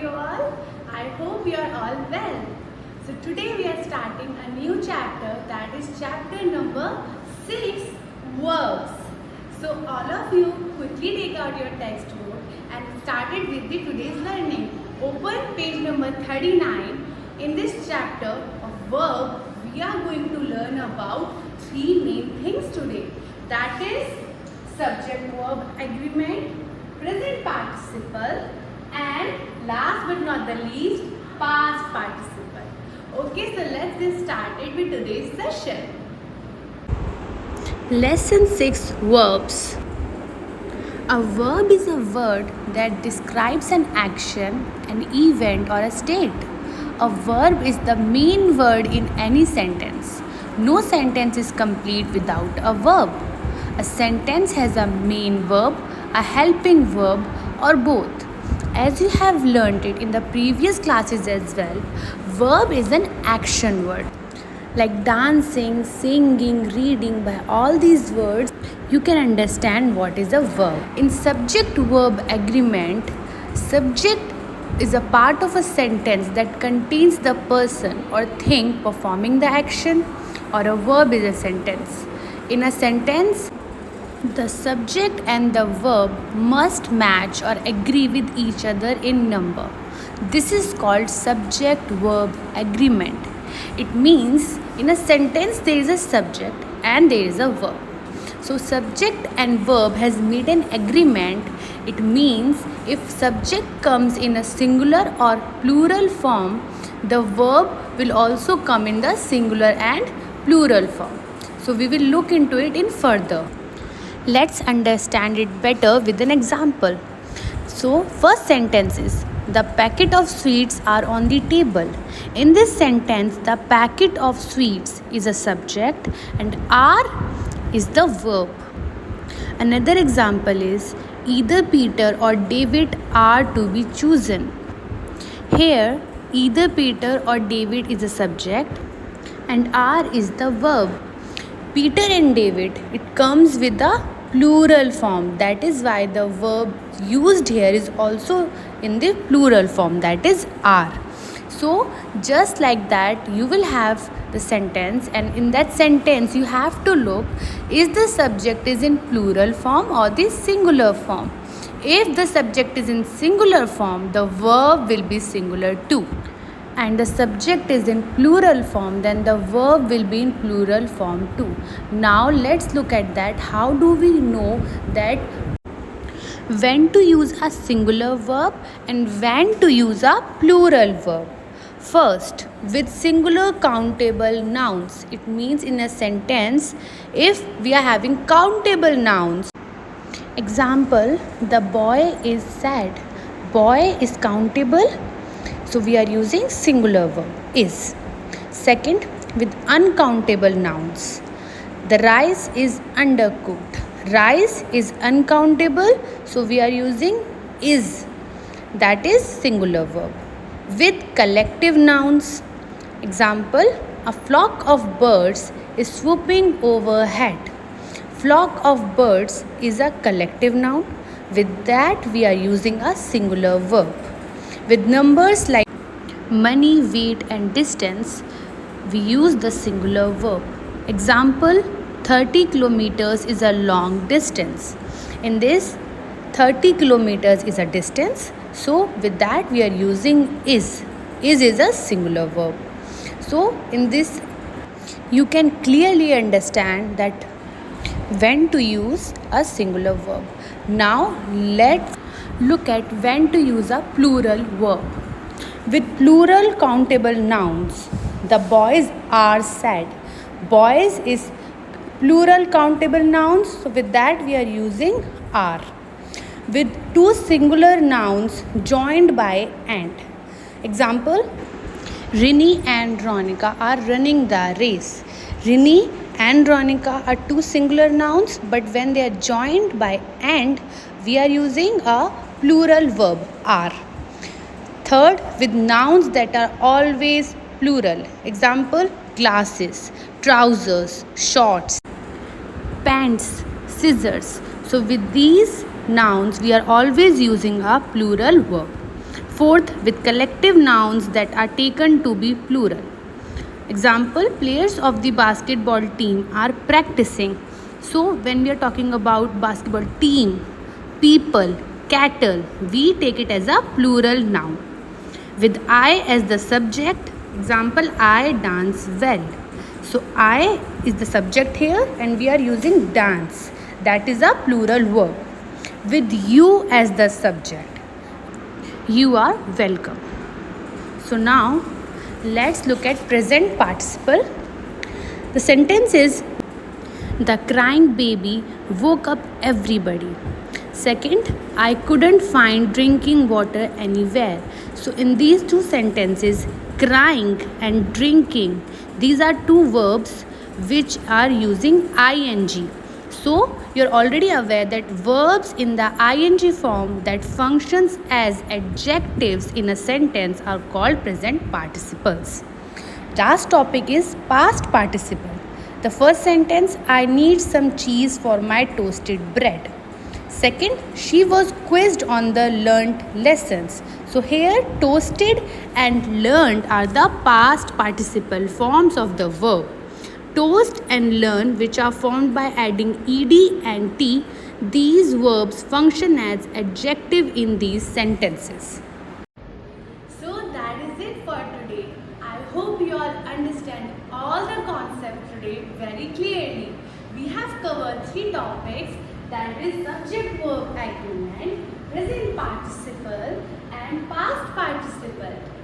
you all? I hope you are all well. So today we are starting a new chapter, that is chapter number 6, verbs. So all of you quickly take out your textbook and started with the today's learning. Open page number 39. In this chapter of verb, we are going to learn about 3 main things today. That is subject-verb agreement, present participle, and last but not the least, past participle. Okay, so let's get started with today's session. Lesson 6, Verbs. A verb is a word that describes an action, an event or a state. A verb is the main word in any sentence. No sentence is complete without a verb. A sentence has a main verb, a helping verb, or both. As you have learnt it in the previous classes as well, verb is an action word. Like dancing, singing, reading, by all these words, you can understand what is a verb. In subject-verb agreement, subject is a part of a sentence that contains the person or thing performing the action, or a verb is a sentence. In a sentence, the subject and the verb must match or agree with each other in number. This is called subject-verb agreement. It means in a sentence there is a subject and there is a verb. So subject and verb has made an agreement. It means if subject comes in a singular or plural form, the verb will also come in the singular and plural form. So we will look into it in further. Let's understand it better with an example. So first sentence is, the packet of sweets are on the table. In this sentence, the packet of sweets is a subject and are is the verb. Another example is, either Peter or David are to be chosen. Here, either Peter or David is a subject and are is the verb. Peter and David, it comes with the plural form. That is why the verb used here is also in the plural form, that is are. So just like that, you will have the sentence, and in that sentence you have to look, is the subject is in plural form or the singular form. If the subject is in singular form, the verb will be singular too. And the subject is in plural form, then the verb will be in plural form too. Now let's look at that. How do we know that when to use a singular verb and when to use a plural verb? First, with singular countable nouns, it means in a sentence if we are having countable nouns. Example, the boy is sad. Boy is countable, so we are using singular verb is. Second, with uncountable nouns. The rice is undercooked. Rice is uncountable, so we are using is. That is singular verb. With collective nouns. Example, a flock of birds is swooping overhead. Flock of birds is a collective noun. With that, we are using a singular verb. With numbers like money, weight, and distance, we use the singular verb. Example, 30 kilometers is a long distance. In this, 30 kilometers is a distance. So with that, we are using is. Is a singular verb. So in this, you can clearly understand that when to use a singular verb. Now let's look at when to use a plural verb. With plural countable nouns, the boys are sad. Boys is plural countable nouns, so with that we are using are. With two singular nouns joined by and. Example, Rini and Ronika are running the race. Rini and Ronika are two singular nouns, but when they are joined by and, we are using a plural verb are. Third, with nouns that are always plural. Example, glasses, trousers, shorts, pants, scissors. So with these nouns, we are always using a plural verb. Fourth, with collective nouns that are taken to be plural. Example, players of the basketball team are practicing. So, when we are talking about basketball team, people, cattle, we take it as a plural noun. With I as the subject, example, I dance well. So, I is the subject here and we are using dance. That is a plural verb. With you as the subject, you are welcome. So, now let's look at present participle. The sentence is, the crying baby woke up everybody. Second, I couldn't find drinking water anywhere. So, in these two sentences, crying and drinking, these are two verbs which are using ing. So, you're already aware that verbs in the ing form that functions as adjectives in a sentence are called present participles. Last topic is past participle. The first sentence, I need some cheese for my toasted bread. Second, she was quizzed on the learnt lessons. So here toasted and learnt are the past participle forms of the verb. Toast and learn, which are formed by adding ed and t, these verbs function as adjective in these sentences. So that is it for today. I hope you all understand all the concepts today very clearly. We have covered 3 topics, that is subject-verb agreement, present participle and past participle.